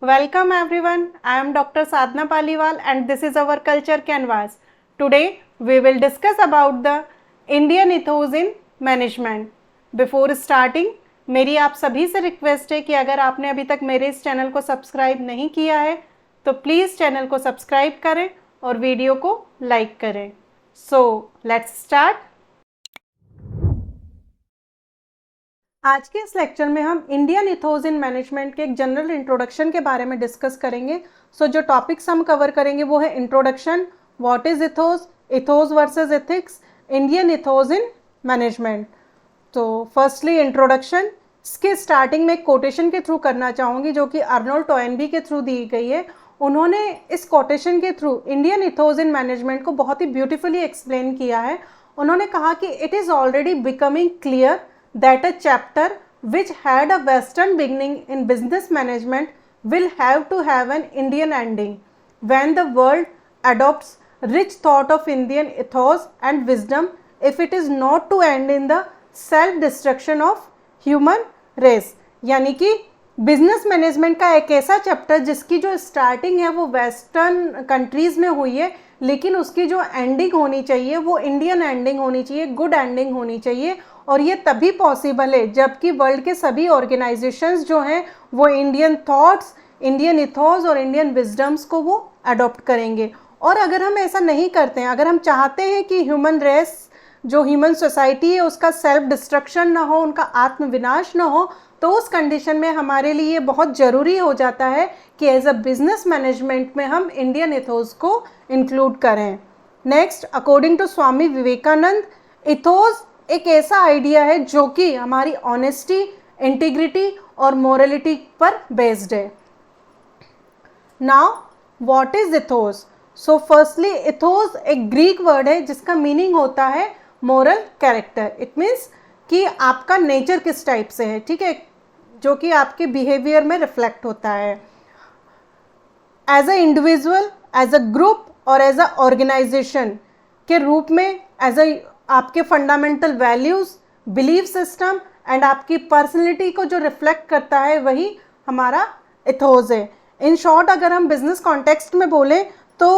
Welcome everyone. I am Dr. Sadhna Paliwal and this is our culture canvas. Today we will discuss about the Indian ethos in management. Before starting, मेरी आप सभी से request है कि अगर आपने अभी तक मेरे इस चैनल को सब्सक्राइब नहीं किया है तो प्लीज़ चैनल को सब्सक्राइब करें और वीडियो को लाइक करें. So let's start. आज के इस लेक्चर में हम इंडियन इथोस इन मैनेजमेंट के एक जनरल इंट्रोडक्शन के बारे में डिस्कस करेंगे. जो टॉपिक्स हम कवर करेंगे वो है introduction, what is ethos, ethos versus ethics, Indian ethos in management. तो फर्स्टली इंट्रोडक्शन. इसके स्टार्टिंग में एक कोटेशन के थ्रू करना चाहूँगी जो कि अर्नोल्ड टोयनबी के थ्रू दी गई है. उन्होंने इस कोटेशन के through Indian ethos in management को बहुत ही ब्यूटिफुली एक्सप्लेन किया है. उन्होंने कहा कि it is already becoming clear that a chapter which had a Western beginning in business management will have to have an Indian ending. When the world adopts rich thought of Indian ethos and wisdom, if it is not to end in the self-destruction of human race. यानी कि business management का एक ऐसा chapter जिसकी जो starting है वो western countries में हुई है, लेकिन उसकी जो एंडिंग होनी चाहिए वो इंडियन एंडिंग होनी चाहिए, गुड एंडिंग होनी चाहिए. और ये तभी पॉसिबल है जबकि वर्ल्ड के सभी ऑर्गेनाइजेशंस जो हैं वो इंडियन थॉट्स, इंडियन इथोस और इंडियन विजडम्स को वो अडॉप्ट करेंगे. और अगर हम ऐसा नहीं करते हैं, अगर हम चाहते हैं कि ह्यूमन रेस, जो ह्यूमन सोसाइटी है उसका सेल्फ डिस्ट्रक्शन ना हो, उनका आत्मविनाश ना हो, तो उस कंडीशन में हमारे लिए बहुत ज़रूरी हो जाता है कि एज अ बिजनेस मैनेजमेंट में हम इंडियन इथोस को इंक्लूड करें. Next, according to Swami Vivekananda, ethos एक ऐसा आइडिया है जो कि हमारी ऑनेस्टी, इंटीग्रिटी और मोरलिटी पर बेस्ड है. Now what is ethos? So firstly ethos एक ग्रीक वर्ड है जिसका मीनिंग होता है मोरल कैरेक्टर. इट मीन्स कि आपका नेचर किस टाइप से है, ठीक है, जो कि आपके बिहेवियर में रिफ्लेक्ट होता है. As a individual, as a group और एज अ ऑर्गेनाइजेशन के रूप में, एज अ आपके fundamental values, belief system and आपकी पर्सनैलिटी को जो रिफ्लेक्ट करता है वही हमारा इथोस है. इन शॉर्ट अगर हम बिजनेस कॉन्टेक्स्ट में बोलें तो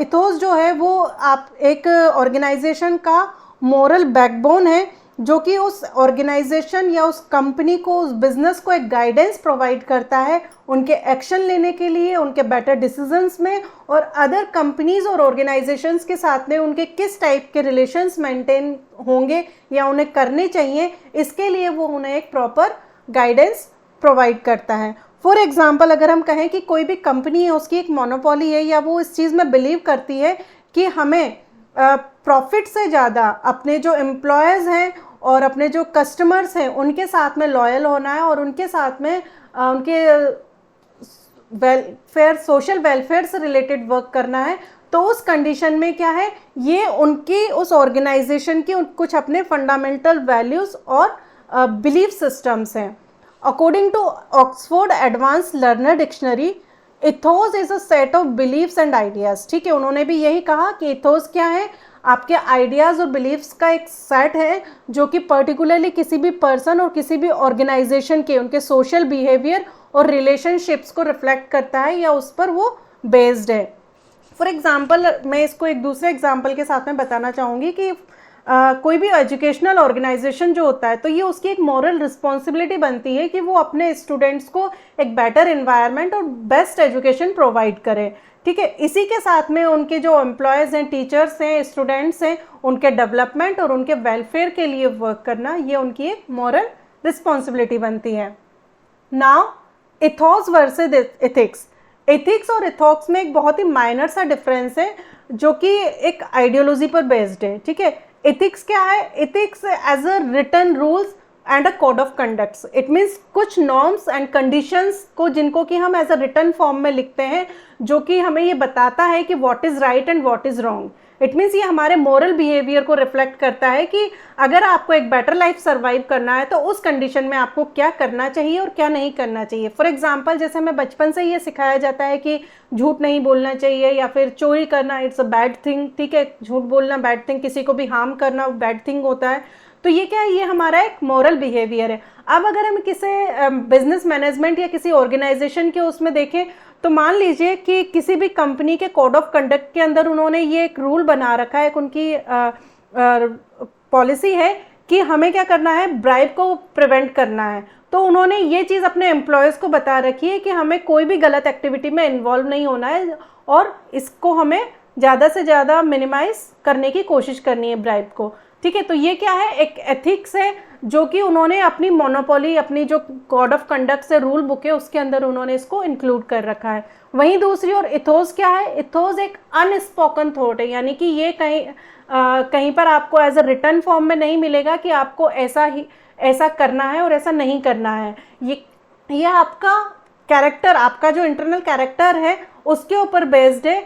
इथोस जो है वो आप एक ऑर्गेनाइजेशन का मोरल बैकबोन है जो कि उस ऑर्गेनाइजेशन या उस कंपनी को, उस बिजनेस को एक गाइडेंस प्रोवाइड करता है उनके एक्शन लेने के लिए, उनके बेटर डिसीजंस में, और अदर कंपनीज और ऑर्गेनाइजेशंस के साथ में उनके किस टाइप के रिलेशंस मेंटेन होंगे या उन्हें करने चाहिए, इसके लिए वो उन्हें एक प्रॉपर गाइडेंस प्रोवाइड करता है. फॉर एग्जाम्पल अगर हम कहें कि कोई भी कंपनी है, उसकी एक मोनोपोली है या वो इस चीज़ में बिलीव करती है कि हमें प्रॉफिट से ज़्यादा अपने जो एम्प्लॉयज़ हैं और अपने जो कस्टमर्स हैं उनके साथ में लॉयल होना है और उनके साथ में उनके वेलफेयर, सोशल वेलफेयर से रिलेटेड वर्क करना है, तो उस कंडीशन में क्या है, ये उनकी उस ऑर्गेनाइजेशन की कुछ अपने फंडामेंटल वैल्यूज़ और बिलीफ सिस्टम्स हैं. According to Oxford advance learner dictionary, ethos is a set of believes and ideas. ठीक है, उन्होंने भी यही कहा कि इथोस क्या है, आपके आइडियाज़ और बिलीव्स का एक सेट है जो कि पर्टिकुलरली किसी भी पर्सन और किसी भी ऑर्गेनाइजेशन के उनके सोशल बिहेवियर और रिलेशनशिप्स को रिफ्लेक्ट करता है या उस पर वो बेस्ड है. फॉर एग्जांपल मैं इसको एक दूसरे एग्जांपल के साथ में बताना चाहूँगी कि कोई भी एजुकेशनल ऑर्गेनाइजेशन जो होता है तो ये उसकी एक मॉरल रिस्पॉन्सिबिलिटी बनती है कि वो अपने स्टूडेंट्स को एक बेटर एनवायरनमेंट और बेस्ट एजुकेशन प्रोवाइड करे. ठीक है, इसी के साथ में उनके जो एम्प्लॉयज़ हैं, टीचर्स हैं, स्टूडेंट्स हैं, उनके डेवलपमेंट और उनके वेलफेयर के लिए वर्क करना, ये उनकी एक मॉरल रिस्पॉन्सिबिलिटी बनती है. Now ethos versus ethics. Ethics और इथोस में एक बहुत ही माइनर सा डिफरेंस है जो कि एक आइडियोलॉजी पर बेस्ड है. ठीक है, एथिक्स क्या है? Ethics as a written rules and a code of conducts. It means कुछ नॉर्म्स एंड कंडीशंस को जिनको कि हम एज अ रिटन फॉर्म में लिखते हैं जो कि हमें ये बताता है कि what is right and what is wrong. It means ये हमारे मोरल बिहेवियर को रिफ्लेक्ट करता है कि अगर आपको एक बेटर लाइफ सर्वाइव करना है तो उस कंडीशन में आपको क्या करना चाहिए और क्या नहीं करना चाहिए. फॉर एग्जांपल जैसे हमें बचपन से ये सिखाया जाता है कि झूठ नहीं बोलना चाहिए या फिर चोरी करना इट्स अ बैड थिंग. ठीक है, झूठ बोलना बैड थिंग, किसी को भी हार्म करना बैड थिंग होता है. तो ये क्या है, ये हमारा एक मॉरल बिहेवियर है। अब अगर हम किसी बिजनेस मैनेजमेंट या किसी ऑर्गेनाइजेशन के उसमें देखें, तो मान लीजिए कि किसी भी कंपनी के कोड ऑफ कंडक्ट के अंदर उन्होंने ये एक रूल बना रखा है, एक उनकी पॉलिसी है कि हमें क्या करना है, ब्राइब को प्रिवेंट करना है। तो उन्होंने ये चीज़ अपने एम्प्लॉयज़ को बता रखी है कि हमें कोई भी गलत एक्टिविटी में इन्वॉल्व नहीं होना है और इसको हमें ज़्यादा से ज़्यादा मिनिमाइज करने की कोशिश करनी है ब्राइब को। ठीक है, तो ये क्या है, एक एथिक्स है जो कि उन्होंने अपनी मोनोपोली, अपनी जो कोड ऑफ कंडक्ट से रूल बुक है उसके अंदर उन्होंने इसको इंक्लूड कर रखा है। वहीं दूसरी ओर इथोस क्या है, इथोस एक अनस्पोकन थॉट है, यानी कि ये कहीं पर आपको एज अ रिटर्न फॉर्म में नहीं मिलेगा कि आपको ऐसा करना है और ऐसा नहीं करना है। ये आपका कैरेक्टर, आपका जो इंटरनल कैरेक्टर है उसके ऊपर बेस्ड है।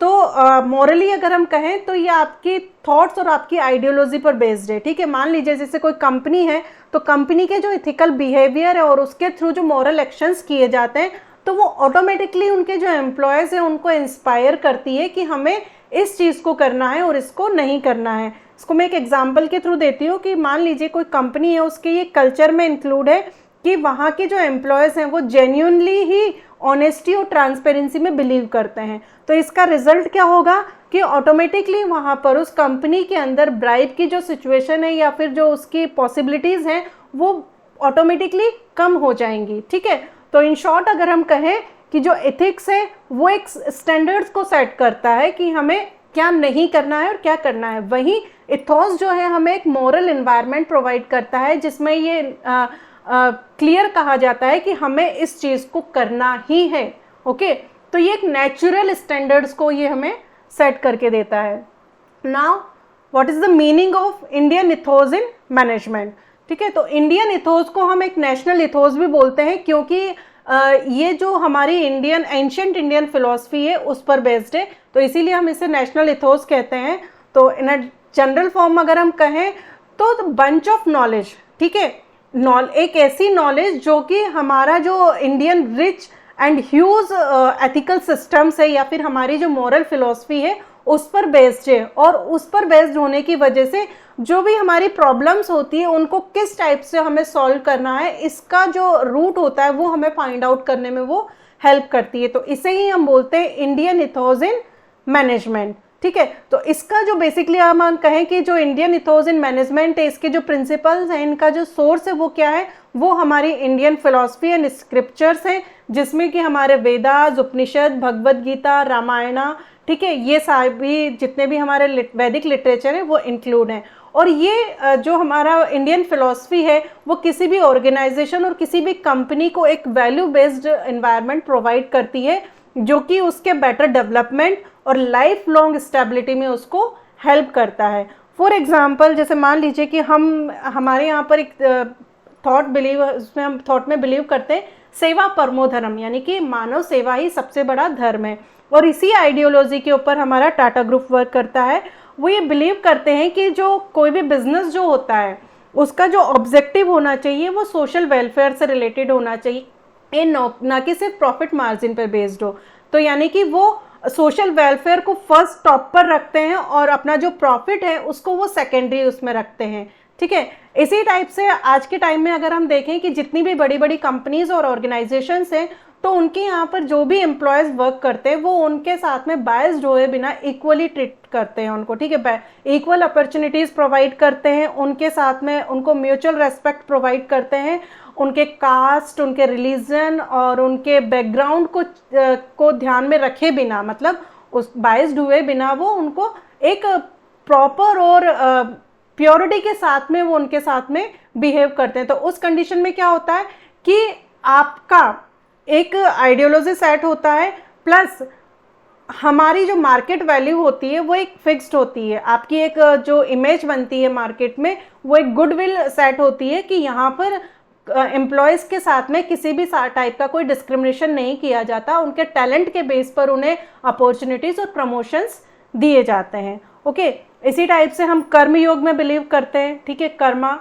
तो मॉरली अगर हम कहें तो ये आपकी थॉट्स और आपकी आइडियोलॉजी पर बेस्ड है। ठीक है, मान लीजिए जैसे कोई कंपनी है, तो कंपनी के जो इथिकल बिहेवियर है और उसके थ्रू जो मॉरल एक्शंस किए जाते हैं, तो वो ऑटोमेटिकली उनके जो एम्प्लॉयज़ हैं उनको इंस्पायर करती है कि हमें इस चीज़ को करना है और इसको नहीं करना है। इसको मैं एक एग्जांपल के थ्रू देती हूँ कि मान लीजिए कोई कंपनी है, उसके ये कल्चर में इंक्लूड है कि वहाँ के जो एम्प्लॉयज़ हैं वो जेन्युइनली ही ऑनेस्टी और ट्रांसपेरेंसी में बिलीव करते हैं। तो इसका रिजल्ट क्या होगा कि ऑटोमेटिकली वहाँ पर उस कंपनी के अंदर ब्राइब की जो सिचुएशन है या फिर जो उसकी पॉसिबिलिटीज़ हैं वो ऑटोमेटिकली कम हो जाएंगी। ठीक है, तो इन शॉर्ट अगर हम कहें कि जो एथिक्स है वो एक स्टैंडर्ड्स को सेट करता है कि हमें क्या नहीं करना है और क्या करना है। वहीं इथोस जो है हमें एक मॉरल एनवायरनमेंट प्रोवाइड करता है जिसमें ये क्लियर कहा जाता है कि हमें इस चीज़ को करना ही है। ओके, तो ये एक नेचुरल स्टैंडर्ड्स को ये हमें सेट करके देता है। Now what is the meaning of Indian ethos in management. ठीक है, तो इंडियन इथोस को हम एक नेशनल इथोस भी बोलते हैं क्योंकि ये जो हमारी एंशिएंट इंडियन फिलॉसफी है उस पर बेस्ड है, तो इसीलिए हम इसे नेशनल इथोस कहते हैं। तो इन अ जनरल फॉर्म अगर हम कहें तो बंच ऑफ नॉलेज, ठीक है, एक ऐसी नॉलेज जो कि हमारा जो Indian rich and huge ethical systems है या फिर हमारी जो मॉरल फिलॉसफी है उस पर बेस्ड है। और उस पर बेस्ड होने की वजह से जो भी हमारी प्रॉब्लम्स होती है उनको किस टाइप से हमें सॉल्व करना है, इसका जो रूट होता है वो हमें फाइंड आउट करने में वो हेल्प करती है। तो इसे ही हम बोलते हैं इंडियन इथोस इन मैनेजमेंट। ठीक है, तो इसका जो बेसिकली हम कहें कि जो इंडियन इथोस इन मैनेजमेंट है, इसके जो प्रिंसिपल्स हैं, इनका जो सोर्स है वो क्या है, वो हमारी इंडियन फिलॉसफी एंड स्क्रिप्चर्स हैं, जिसमें कि हमारे वेदास, उपनिषद, भगवद गीता, रामायणा, ठीक है, ये सभी जितने भी हमारे वैदिक लिटरेचर है वो इंक्लूड हैं। और ये जो हमारा इंडियन फिलॉसफी है वो किसी भी ऑर्गेनाइजेशन और किसी भी कंपनी को एक वैल्यू बेस्ड एनवायरनमेंट प्रोवाइड करती है जो कि उसके बेटर डेवलपमेंट और लाइफ लॉन्ग स्टेबिलिटी में उसको हेल्प करता है। फॉर एग्जांपल, जैसे मान लीजिए कि हमारे यहाँ पर एक उसमें हम थॉट में बिलीव करते हैं सेवा परमो धर्म, यानी कि मानव सेवा ही सबसे बड़ा धर्म है। और इसी आइडियोलॉजी के ऊपर हमारा टाटा ग्रुप वर्क करता है। वो ये बिलीव करते हैं कि जो कोई भी बिजनेस जो होता है उसका जो ऑब्जेक्टिव होना चाहिए वो सोशल वेलफेयर से रिलेटेड होना चाहिए, ना कि सिर्फ प्रॉफिट मार्जिन पर बेस्ड हो। तो यानी कि वो सोशल वेलफेयर को फर्स्ट टॉप पर रखते हैं और अपना जो प्रॉफिट है उसको वो सेकेंडरी उसमें रखते हैं। ठीक है, इसी टाइप से आज के टाइम में अगर हम देखें कि जितनी भी बड़ी बड़ी कंपनीज और ऑर्गेनाइजेशंस हैं तो उनके यहाँ पर जो भी एम्प्लॉयज़ वर्क करते हैं वो उनके साथ में बायस्ड हुए बिना इक्वली ट्रीट करते हैं उनको। ठीक है, इक्वल अपॉर्चुनिटीज़ प्रोवाइड करते हैं उनके साथ में, उनको म्यूचुअल रेस्पेक्ट प्रोवाइड करते हैं, उनके कास्ट, उनके रिलीजन और उनके बैकग्राउंड को ध्यान में रखे बिना, मतलब उस बायस्ड हुए बिना वो उनको एक प्रॉपर और प्योरिटी के साथ में वो उनके साथ में बिहेव करते हैं। तो उस कंडीशन में क्या होता है कि आपका एक आइडियोलॉजी सेट होता है, प्लस हमारी जो मार्केट वैल्यू होती है वो एक फिक्स्ड होती है। आपकी एक जो इमेज बनती है मार्केट में वो एक गुडविल सेट होती है कि यहाँ पर एम्प्लॉयज़ के साथ में किसी भी टाइप का कोई डिस्क्रिमिनेशन नहीं किया जाता, उनके टैलेंट के बेस पर उन्हें अपॉर्चुनिटीज़ और प्रमोशंस दिए जाते हैं। ओके, इसी टाइप से हम कर्म योग में बिलीव करते हैं। ठीक है, कर्मा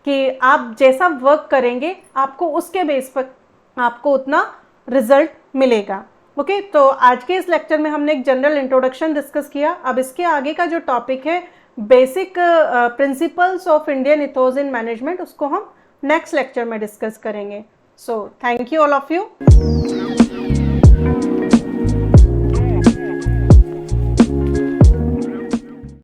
कि आप जैसा वर्क करेंगे आपको उसके बेस पर आपको उतना रिजल्ट मिलेगा। ओके, तो आज के इस लेक्चर में हमने एक जनरल इंट्रोडक्शन डिस्कस किया। अब इसके आगे का जो टॉपिक है basic principles of Indian ethos in management, उसको हम नेक्स्ट लेक्चर में डिस्कस करेंगे. So thank you all of you.